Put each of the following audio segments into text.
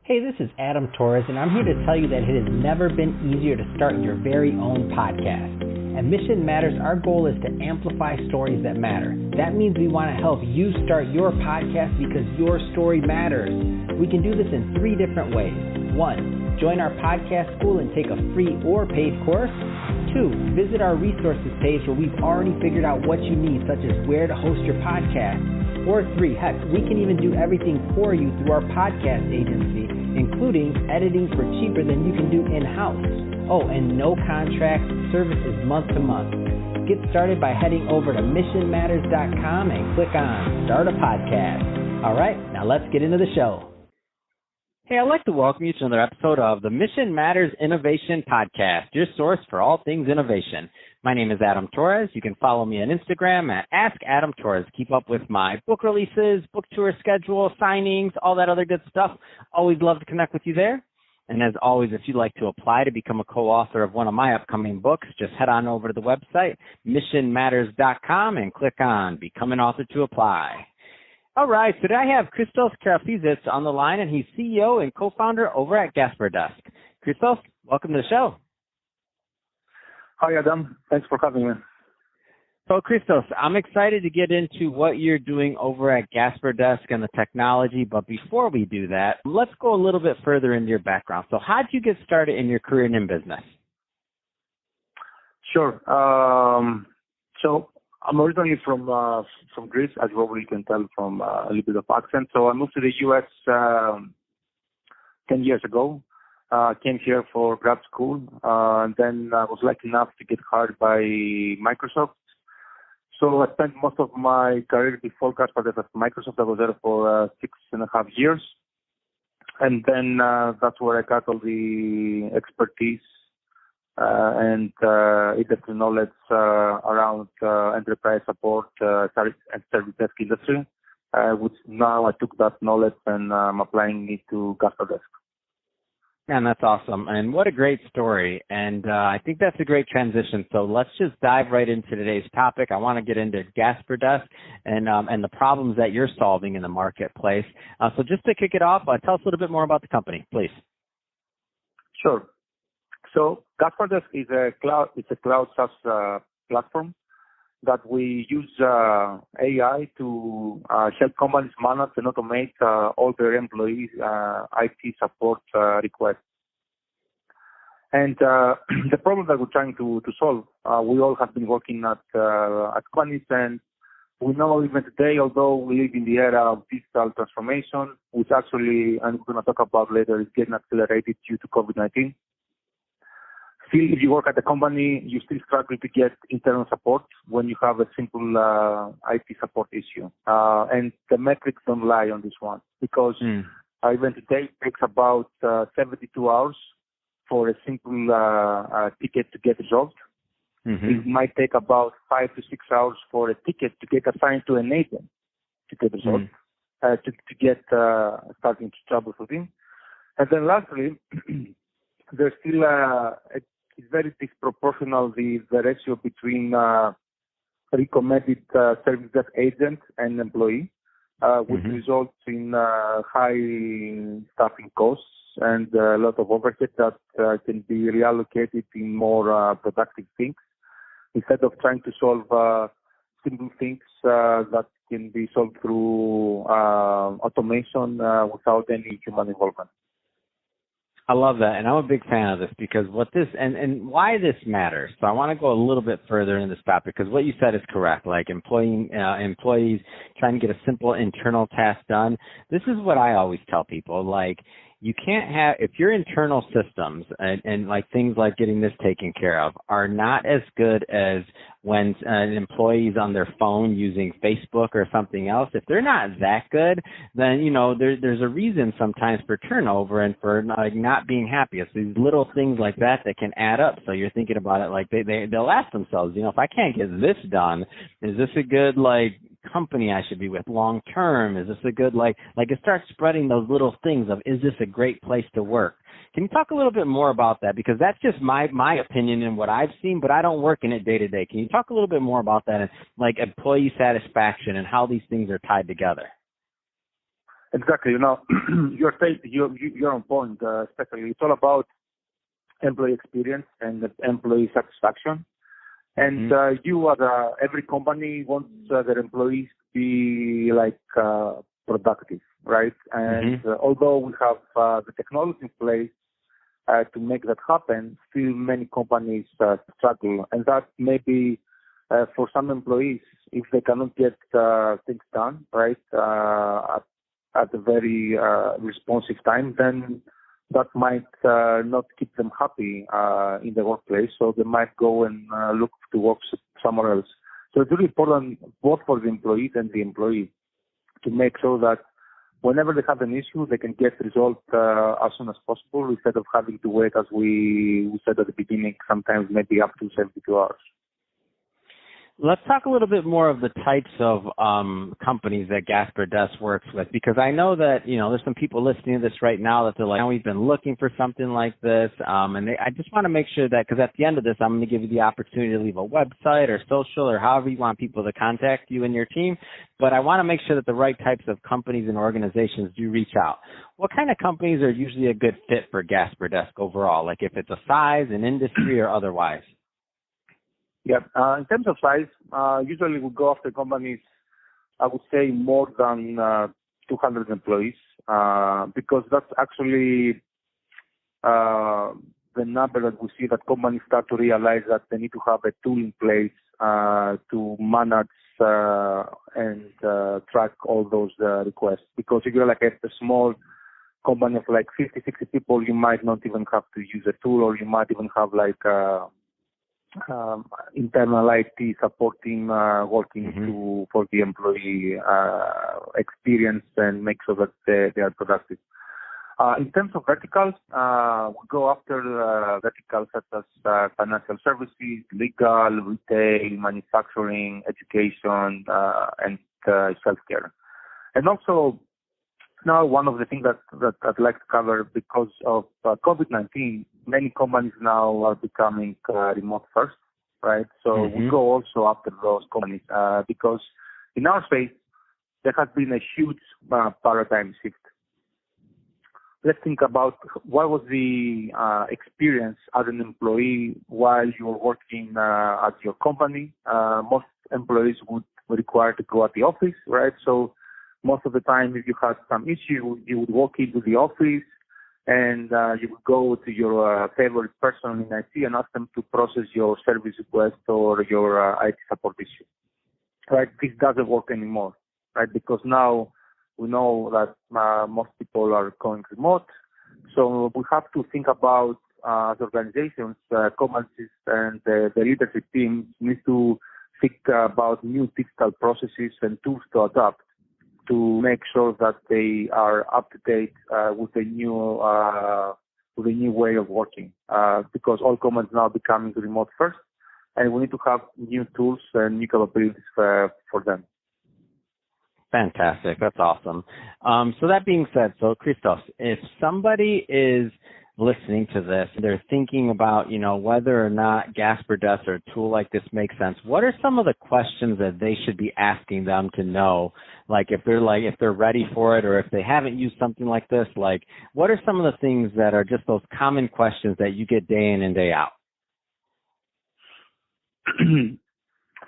Hey, this is Adam Torres, and I'm here to tell you that it has never been easier to start your very own podcast. At Mission Matters, our goal is to amplify stories that matter. That means we want to help you start your podcast because your story matters. We can do this in 3 different ways. 1, join our podcast school and take a free or paid course. 2, visit our resources page where we've already figured out what you need, such as where to host your podcast. Or 3, heck, we can even do everything for you through our podcast agency, including editing for cheaper than you can do in-house. Oh, and no contract, service is month to month. Get started by heading over to missionmatters.com and click on Start a Podcast. All right, now let's get into the show. Hey, I'd like to welcome you to another episode of the Mission Matters Innovation Podcast, your source for all things innovation. My name is Adam Torres. You can follow me on Instagram at AskAdamTorres. Keep up with my book releases, book tour schedule, signings, all that other good stuff. Always love to connect with you there. And as always, if you'd like to apply to become a co-author of one of my upcoming books, just head on over to the website, missionmatters.com, and click on Become an Author to apply. All right, so today I have Christos Karafeizis on the line, and he's CEO and co-founder over at Gasperdesk. Christos, welcome to the show. Hi, Adam. Thanks for having me. So, Christos, I'm excited to get into what you're doing over at Gasperdesk and the technology, but before we do that, let's go a little bit further into your background. So how did you get started in your career in business? Sure. So I'm originally from Greece, as you probably can tell from a little bit of accent. So I moved to the U.S. 10 years ago. Came here for grad school, and then I was lucky enough to get hired by Microsoft. So I spent most of my career before Gasperdesk at Microsoft. I was there for 6.5 years. And then that's where I got all the expertise and industry knowledge around enterprise support and service desk industry, which now I took that knowledge and I'm applying it to Gasperdesk. And that's awesome. And what a great story. And I think that's a great transition. So let's just dive right into today's topic. I want to get into Gasperdesk and the problems that you're solving in the marketplace. So just to kick it off, tell us a little bit more about the company, please. Sure. So Gasperdesk is a cloud SaaS platform that we use AI to help companies manage and automate all their employees' IT support requests. And the problem that we're trying to solve, we all have been working at companies, and we know even today, although we live in the era of digital transformation, which actually, and we're going to talk about later, is getting accelerated due to COVID-19. Still, if you work at a company, you still struggle to get internal support when you have a simple IT support issue. And the metrics don't lie on this one, because even today it takes about 72 hours for a simple ticket to get resolved. Mm-hmm. It might take about 5 to 6 hours for a ticket to get assigned to an agent to get resolved, to get starting to troubleshooting. And then lastly, there's still it's very disproportional, the ratio between recommended service desk agent and employee, which results in high staffing costs and a lot of overhead that can be reallocated in more productive things, instead of trying to solve simple things that can be solved through automation without any human involvement. I love that, and I'm a big fan of this because what this and why this matters. So I want to go a little bit further into this topic because what you said is correct. Like employees trying to get a simple internal task done. This is what I always tell people. Like, you can't have, if your internal systems and like things like getting this taken care of are not as good as when an employee's on their phone using Facebook or something else, if they're not that good, then, you know, there's a reason sometimes for turnover and for like not being happy. It's these little things like that that can add up. So you're thinking about it like they'll ask themselves, you know, if I can't get this done, is this a good like company I should be with long term? Is this a good like it starts spreading those little things of, is this a great place to work? Can you talk a little bit more about that? Because that's just my opinion and what I've seen, but I don't work in it day to day. Can you talk a little bit more about that and like employee satisfaction and how these things are tied together? Exactly. You're on point. Especially, it's all about employee experience and employee satisfaction. And every company wants their employees to be productive, right? And although we have the technology in place to make that happen, still many companies struggle. And that may be for some employees, if they cannot get things done, right, at a very responsive time, then that might not keep them happy in the workplace. So they might go and look to work somewhere else. So it's really important both for the employees and the employee to make sure that whenever they have an issue, they can get resolved as soon as possible instead of having to wait, as we said at the beginning, sometimes maybe up to 72 hours. Let's talk a little bit more of the types of companies that Gasper Desk works with, because I know that, there's some people listening to this right now that they're like, we've been looking for something like this. I just want to make sure that, because at the end of this, I'm going to give you the opportunity to leave a website or social or however you want people to contact you and your team. But I want to make sure that the right types of companies and organizations do reach out. What kind of companies are usually a good fit for Gasper Desk overall? Like if it's a size, an industry, or otherwise? Yeah. In terms of size, usually we go after companies, I would say more than 200 employees, because that's actually the number that we see that companies start to realize that they need to have a tool in place to manage and track all those requests. Because if you're like a small company of like 50, 60 people, you might not even have to use a tool, or you might even have internal IT support team working for the employee experience and make sure that they are productive. In terms of verticals, we go after verticals such as financial services, legal, retail, manufacturing, education, and healthcare. And also, now one of the things that I'd like to cover, because of COVID-19, many companies now are becoming remote first, right? So we go also after those companies because in our space, there has been a huge paradigm shift. Let's think about what was the experience as an employee while you were working at your company. Most employees would require to go at the office, right? So most of the time, if you had some issue, you would walk into the office and you would go to your favorite person in IT and ask them to process your service request or your IT support issue. Right? This doesn't work anymore, right? Because now we know that most people are going remote. So we have to think about, as organizations, companies and the leadership team need to think about new digital processes and tools to adopt to make sure that they are up to date with the new way of working. Because all companies now becoming remote first, and we need to have new tools and new capabilities for them. Fantastic. That's awesome. So that being said, Christos, if somebody is listening to this, they're thinking about, whether or not Gasper Desk or a tool like this makes sense, what are some of the questions that they should be asking them to know? If they're ready for it, or if they haven't used something like this, what are some of the things that are just those common questions that you get day in and day out?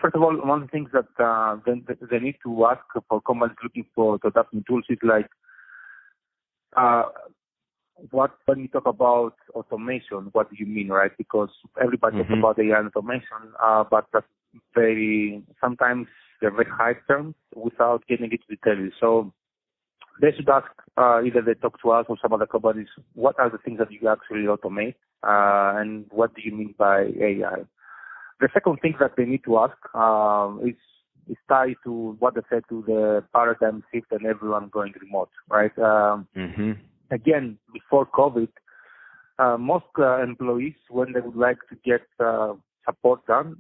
First of all, one of the things that they need to ask for companies looking for adapting tools is when you talk about automation, what do you mean, right? Because everybody talks about AI and automation, but that's sometimes they're very high terms without getting into details. So they should ask, either they talk to us or some other companies, what are the things that you actually automate, and what do you mean by AI? The second thing that they need to ask is tied to what they said, to the paradigm shift and everyone going remote, right? Again, before COVID, most employees, when they would like to get support done,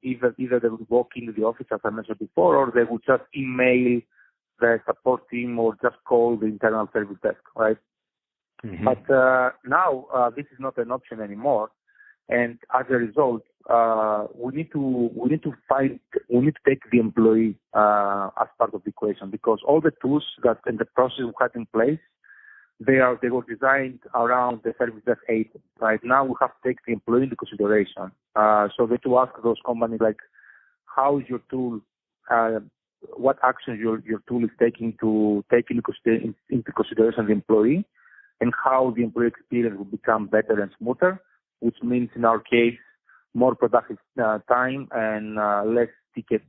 either they would walk into the office, as I mentioned before, or they would just email the support team or just call the internal service desk, right? But now this is not an option anymore. And as a result, we need to take the employee as part of the equation, because all the tools that in the process we had in place, they were designed around the service desk agent. Right now, we have to take the employee into consideration. So they to ask those companies like, how is your tool? What actions your tool is taking to take into consideration the employee, and how the employee experience will become better and smoother, which means in our case more productive time and less tickets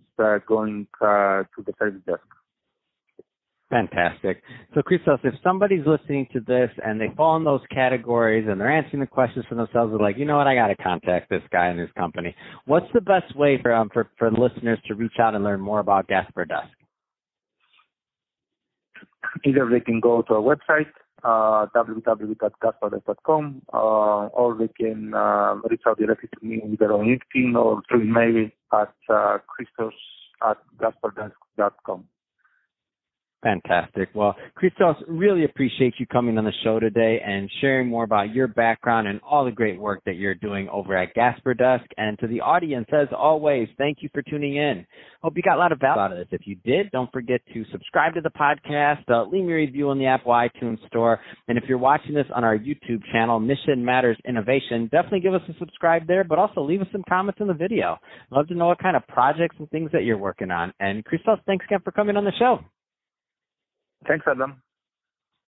going to the service desk. Fantastic. So, Christos, if somebody's listening to this and they fall in those categories and they're answering the questions for themselves, they're like, you know what, I got to contact this guy and his company. What's the best way for listeners to reach out and learn more about Gasperdesk? Either they can go to our website, www.gasperdesk.com, or they can reach out directly to me either on LinkedIn or through email at christos@gasperdesk.com. Fantastic. Well, Christos, really appreciate you coming on the show today and sharing more about your background and all the great work that you're doing over at Gasperdesk. And to the audience, as always, thank you for tuning in. Hope you got a lot of value out of this. If you did, don't forget to subscribe to the podcast, leave me a review on the Apple iTunes Store. And if you're watching this on our YouTube channel, Mission Matters Innovation, definitely give us a subscribe there, but also leave us some comments in the video. Love to know what kind of projects and things that you're working on. And Christos, thanks again for coming on the show. Thanks, Adam.